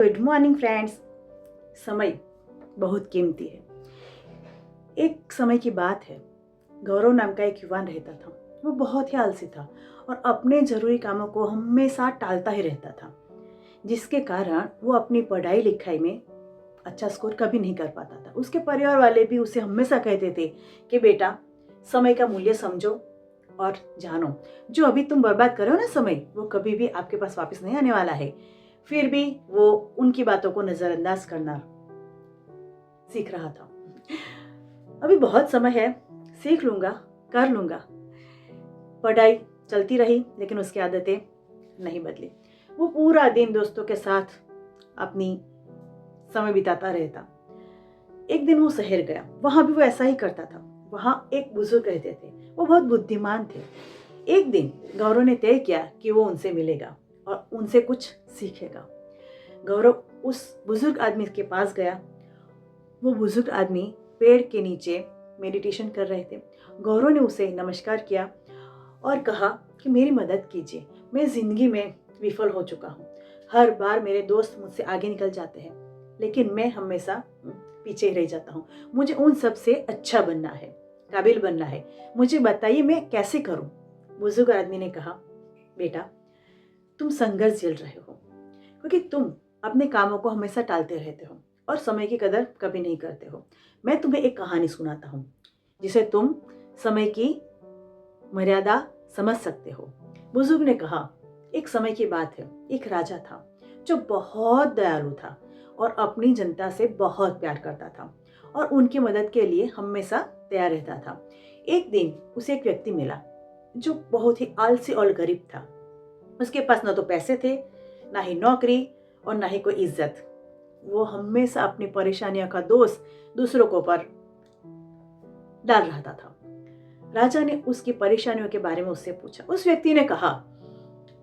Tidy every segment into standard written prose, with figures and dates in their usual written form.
Good morning friends. समय बहुत कीमती है। एक समय की बात है, गौरव नाम का एक युवान रहता था। वो बहुत ही आलसी था और अपने जरूरी कामों को हमेशा टालता ही रहता था, जिसके कारण वो अपनी पढ़ाई लिखाई में अच्छा स्कोर कभी नहीं कर पाता था। उसके परिवार वाले भी उसे हमेशा कहते थे कि बेटा, समय का मूल्य समझो और जानो। जो अभी तुम बर्बाद करो ना समय, वो कभी भी आपके पास वापस नहीं आने वाला है। फिर भी वो उनकी बातों को नजरअंदाज करना सीख रहा था। अभी बहुत समय है, सीख लूंगा, कर लूंगा। पढ़ाई चलती रही, लेकिन उसकी आदतें नहीं बदली। वो पूरा दिन दोस्तों के साथ अपनी समय बिताता रहता। एक दिन वो शहर गया, वहां भी वो ऐसा ही करता था। वहां एक बुजुर्ग रहते थे, वो बहुत बुद्धिमान थे। एक दिन गौरव ने तय किया कि वो उनसे मिलेगा और उनसे कुछ सीखेगा। गौरव उस बुजुर्ग आदमी के पास गया। वो बुजुर्ग आदमी पेड़ के नीचे मेडिटेशन कर रहे थे। गौरव ने उसे नमस्कार किया और कहा कि मेरी मदद कीजिए, मैं जिंदगी में विफल हो चुका हूँ। हर बार मेरे दोस्त मुझसे आगे निकल जाते हैं, लेकिन मैं हमेशा पीछे ही रह जाता हूँ। मुझे उन सब से अच्छा बनना है, काबिल बनना है। मुझे बताइए मैं कैसे करूँ। बुजुर्ग आदमी ने कहा, बेटा, तुम संघर्ष झेल रहे हो क्योंकि तुम अपने कामों को हमेशा टालते रहते हो और समय की कदर कभी नहीं करते हो। मैं तुम्हें एक कहानी सुनाता हूँ जिसे तुम समय की मर्यादा समझ सकते हो। बुजुर्ग ने कहा, एक समय की बात है, एक राजा था जो बहुत दयालु था और अपनी जनता से बहुत प्यार करता था और उनकी मदद के लिए हमेशा तैयार रहता था। एक दिन उसे एक व्यक्ति मिला जो बहुत ही आलसी और गरीब था। उसके पास न तो पैसे थे, ना ही नौकरी और ना ही कोई इज्जत। वो हमेशा अपनी परेशानियों का दोष दूसरों के ऊपर डाल रहा था। राजा ने उसकी परेशानियों के बारे में उससे पूछा। उस व्यक्ति ने कहा,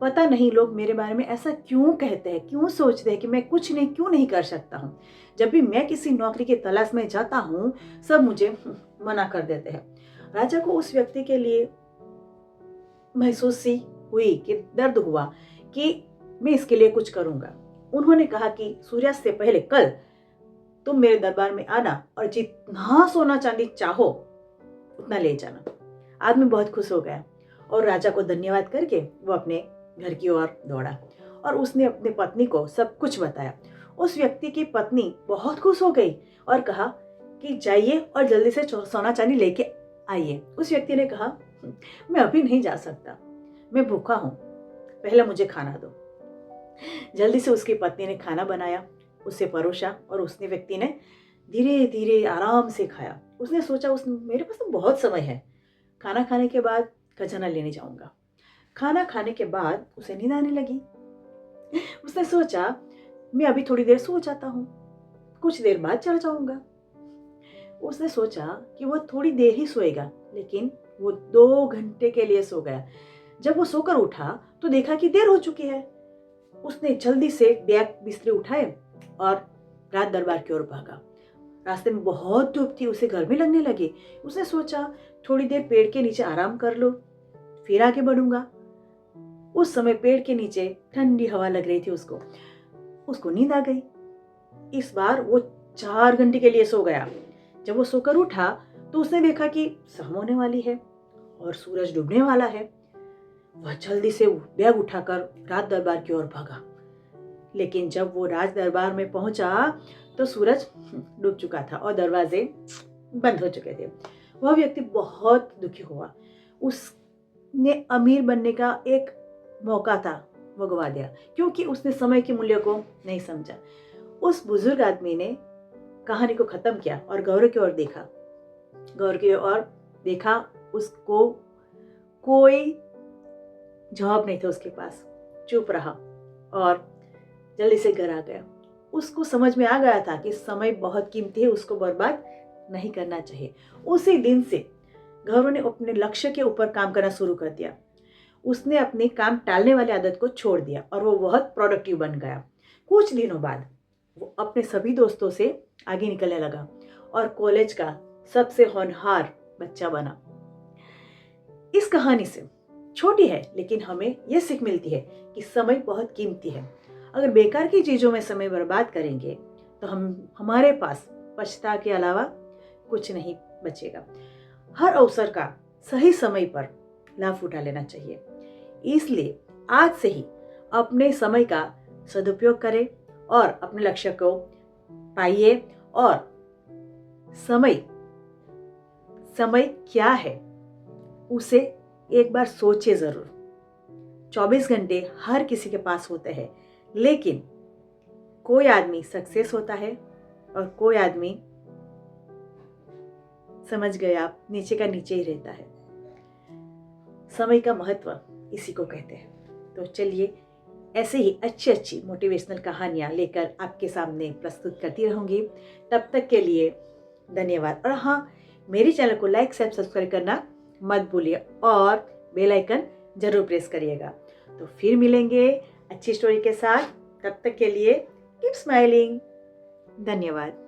पता नहीं लोग मेरे बारे में ऐसा क्यों कहते हैं, क्यों सोचते हैं कि मैं कुछ नहीं क्यों नहीं कर सकता हूँ। जब भी मैं किसी नौकरी की तलाश में जाता हूँ, सब मुझे मना कर देते हैं। राजा को उस व्यक्ति के लिए महसूस सी हुई कि दर्द हुआ कि मैं इसके लिए कुछ करूंगा। उन्होंने कहा कि सूर्यास्त से पहले कल तुम मेरे दरबार में आना और जितना सोना चांदी चाहो उतना ले जाना। आदमी बहुत खुश हो गया और राजा को धन्यवाद करके वो अपने घर की ओर दौड़ा और उसने अपनी पत्नी को सब कुछ बताया। उस व्यक्ति की पत्नी बहुत खुश हो गई और कहा कि जाइए और जल्दी से सोना चांदी लेके आइए। उस व्यक्ति ने कहा, मैं अभी नहीं जा सकता, मैं भूखा हूं, पहले मुझे खाना दो। जल्दी से उसकी पत्नी ने खाना बनाया, उसे परोसा और उसने व्यक्ति ने धीरे धीरे आराम से खाया। उसने सोचा, मेरे पास तो बहुत समय है, खाना खाने के बाद खजाना लेने जाऊंगा। खाना खाने के बाद उसे नींद आने लगी। उसने सोचा, मैं अभी थोड़ी देर सो जाता हूँ, कुछ देर बाद चढ़ जाऊंगा। उसने सोचा कि वो थोड़ी देर ही सोएगा, लेकिन वो 2 घंटे के लिए सो गया। जब वो सोकर उठा तो देखा कि देर हो चुकी है। उसने जल्दी से बैग बिस्तरे उठाए और राज दरबार की ओर भागा। रास्ते में बहुत धूप थी, उसे गर्मी लगने लगी। उसने सोचा, थोड़ी देर पेड़ के नीचे आराम कर लो, फिर आगे बढ़ूंगा। उस समय पेड़ के नीचे ठंडी हवा लग रही थी। उसको नींद आ गई। इस बार वो 4 घंटे के लिए सो गया। जब वो सोकर उठा तो उसने देखा कि शाम होने वाली है और सूरज डूबने वाला है। वह जल्दी से बैग उठाकर राज दरबार की ओर भागा, लेकिन जब वो राज दरबार में पहुंचा तो सूरज डूब चुका था और दरवाजे बंद हो चुके थे। वह व्यक्ति बहुत दुखी हुआ। उसने अमीर बनने का एक मौका था, वो गवा दिया क्योंकि उसने समय के मूल्य को नहीं समझा। उस बुजुर्ग आदमी ने कहानी को खत्म किया और गौरव की ओर देखा। गौरव की ओर देखा, उसको कोई जवाब नहीं था उसके पास। चुप रहा और जल्दी से घर आ गया। उसको समझ में आ गया था कि समय बहुत कीमती है, उसको बर्बाद नहीं करना चाहिए। उसी दिन से गौरव ने अपने लक्ष्य के ऊपर काम करना शुरू कर दिया। उसने अपने काम टालने वाली आदत को छोड़ दिया और वो बहुत प्रोडक्टिव बन गया। कुछ दिनों बाद वो अपने सभी दोस्तों से आगे निकलने लगा और कॉलेज का सबसे होनहार बच्चा बना। इस कहानी से छोटी है, लेकिन हमें यह सीख मिलती है कि समय बहुत कीमती है। अगर बेकार की चीज़ों में समय बर्बाद करेंगे तो हमारे पास पछता के अलावा कुछ नहीं बचेगा। हर अवसर का सही समय पर लाभ उठा लेना चाहिए। इसलिए आज से ही अपने समय का सदुपयोग करें और अपने लक्ष्य को पाइए। और समय क्या है उसे एक बार सोचिए ज़रूर। 24 घंटे हर किसी के पास होते हैं, लेकिन कोई आदमी सक्सेस होता है और कोई आदमी, समझ गए आप, नीचे का नीचे ही रहता है। समय का महत्व इसी को कहते हैं। तो चलिए, ऐसे ही अच्छी अच्छी मोटिवेशनल कहानियाँ लेकर आपके सामने प्रस्तुत करती रहूँगी। तब तक के लिए धन्यवाद। और हाँ, मेरे चैनल को लाइक सब्सक्राइब करना मत भूलिए और बेल आइकन जरूर प्रेस करिएगा। तो फिर मिलेंगे अच्छी स्टोरी के साथ। तब तक के लिए कीप स्माइलिंग। धन्यवाद।